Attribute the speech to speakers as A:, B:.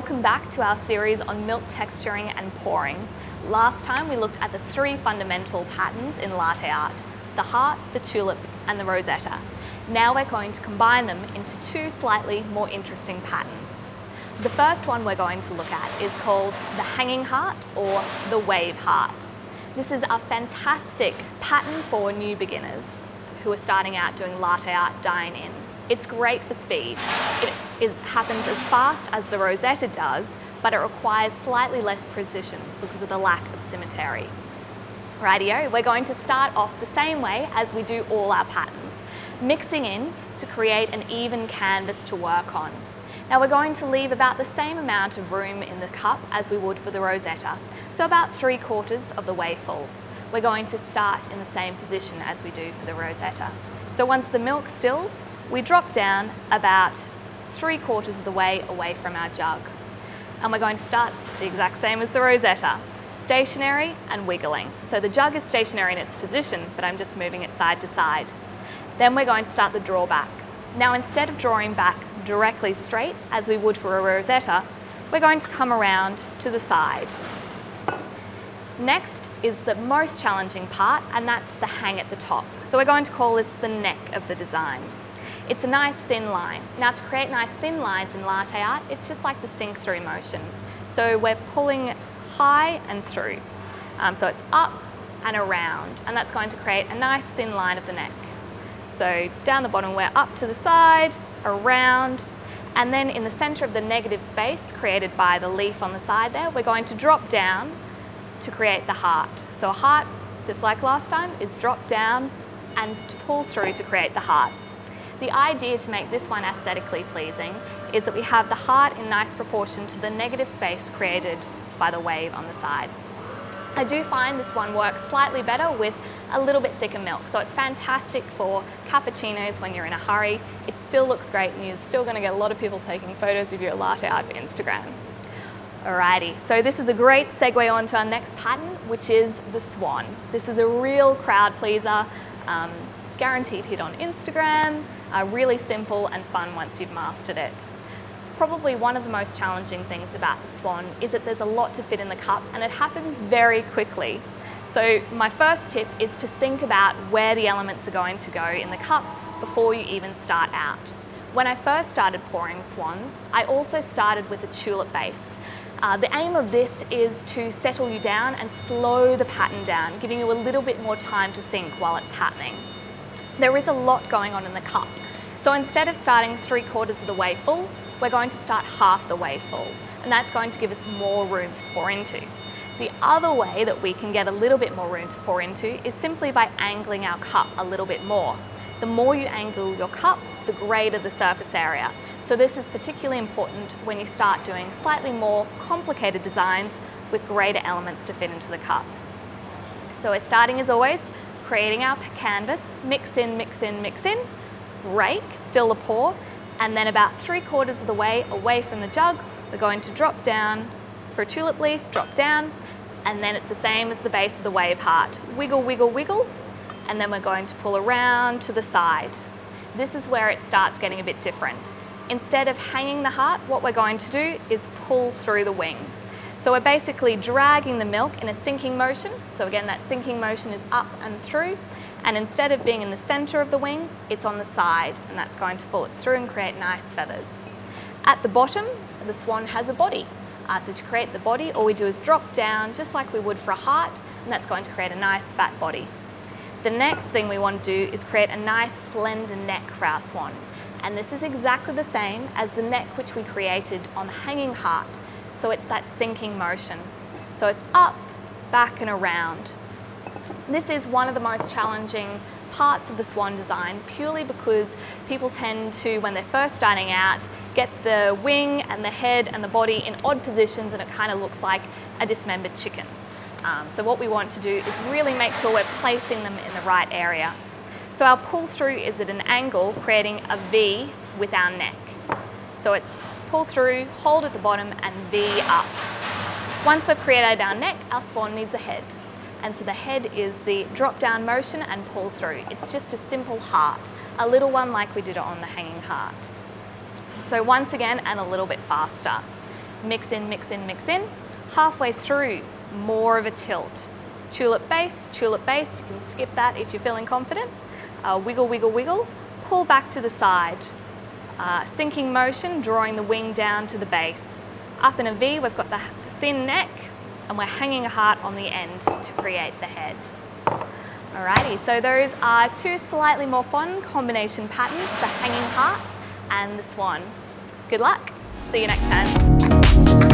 A: Welcome back to our series on milk texturing and pouring. Last time we looked at the 3 fundamental patterns in latte art: the heart, the tulip and the rosetta. Now we're going to combine them into 2 slightly more interesting patterns. The first one we're going to look at is called the hanging heart or the wave heart. This is a fantastic pattern for new beginners who are starting out doing latte art dine-in. It's great for speed. It happens as fast as the rosetta does, but it requires slightly less precision because of the lack of symmetry. Rightio, we're going to start off the same way as we do all our patterns, mixing in to create an even canvas to work on. Now we're going to leave about the same amount of room in the cup as we would for the rosetta, so about 3/4 of the way full. We're going to start in the same position as we do for the rosetta. So once the milk stills, we drop down about 3/4 of the way away from our jug. And we're going to start the exact same as the rosetta, stationary and wiggling. So the jug is stationary in its position, but I'm just moving it side to side. Then we're going to start the draw back. Now instead of drawing back directly straight as we would for a rosetta, we're going to come around to the side. Next is the most challenging part, and that's the hang at the top. So we're going to call this the neck of the design. It's a nice thin line. Now to create nice thin lines in latte art, it's just like the sink through motion. So we're pulling high and through. So it's up and around, and that's going to create a nice thin line of the neck. So down the bottom, we're up to the side, around, and then in the center of the negative space created by the leaf on the side there, we're going to drop down to create the heart. So a heart, just like last time, is drop down and pull through to create the heart. The idea to make this one aesthetically pleasing is that we have the heart in nice proportion to the negative space created by the wave on the side. I do find this one works slightly better with a little bit thicker milk, so it's fantastic for cappuccinos when you're in a hurry. It still looks great and you're still going to get a lot of people taking photos of your latte art for Instagram. Alrighty, so this is a great segue on to our next pattern, which is the swan. This is a real crowd pleaser, guaranteed hit on Instagram, really simple and fun once you've mastered it. Probably one of the most challenging things about the swan is that there's a lot to fit in the cup and it happens very quickly. So my first tip is to think about where the elements are going to go in the cup before you even start out. When I first started pouring swans, I also started with a tulip base. The aim of this is to settle you down and slow the pattern down, giving you a little bit more time to think while it's happening. There is a lot going on in the cup. So instead of starting 3/4 of the way full, we're going to start half the way full, and that's going to give us more room to pour into. The other way that we can get a little bit more room to pour into is simply by angling our cup a little bit more. The more you angle your cup, the greater the surface area. So this is particularly important when you start doing slightly more complicated designs with greater elements to fit into the cup. So we're starting as always, creating our canvas, mix in, mix in, mix in, break, still a pour, and then about 3/4 of the way away from the jug, we're going to drop down for a tulip leaf, drop down, and then it's the same as the base of the wave heart. Wiggle, wiggle, wiggle, and then we're going to pull around to the side. This is where it starts getting a bit different. Instead of hanging the heart, what we're going to do is pull through the wing. So we're basically dragging the milk in a sinking motion. So again, that sinking motion is up and through. And instead of being in the center of the wing, it's on the side, and that's going to pull it through and create nice feathers. At the bottom, the swan has a body. So to create the body, all we do is drop down just like we would for a heart, and that's going to create a nice fat body. The next thing we want to do is create a nice slender neck for our swan. And this is exactly the same as the neck which we created on the hanging heart. So it's that sinking motion. So it's up, back and around. This is one of the most challenging parts of the swan design, purely because people tend to, when they're first starting out, get the wing and the head and the body in odd positions and it kind of looks like a dismembered chicken. So what we want to do is really make sure we're placing them in the right area. So our pull through is at an angle, creating a V with our neck. So it's pull through, hold at the bottom and V up. Once we've created our neck, our swan needs a head. And so the head is the drop down motion and pull through. It's just a simple heart, a little one like we did on the hanging heart. So once again, and a little bit faster. Mix in, mix in, mix in. Halfway through, more of a tilt. Tulip base, you can skip that if you're feeling confident. Wiggle, wiggle, wiggle, pull back to the side. Sinking motion, drawing the wing down to the base. Up in a V, we've got the thin neck, and we're hanging a heart on the end to create the head. Alrighty, so those are two slightly more fun combination patterns, the hanging heart and the swan. Good luck, see you next time.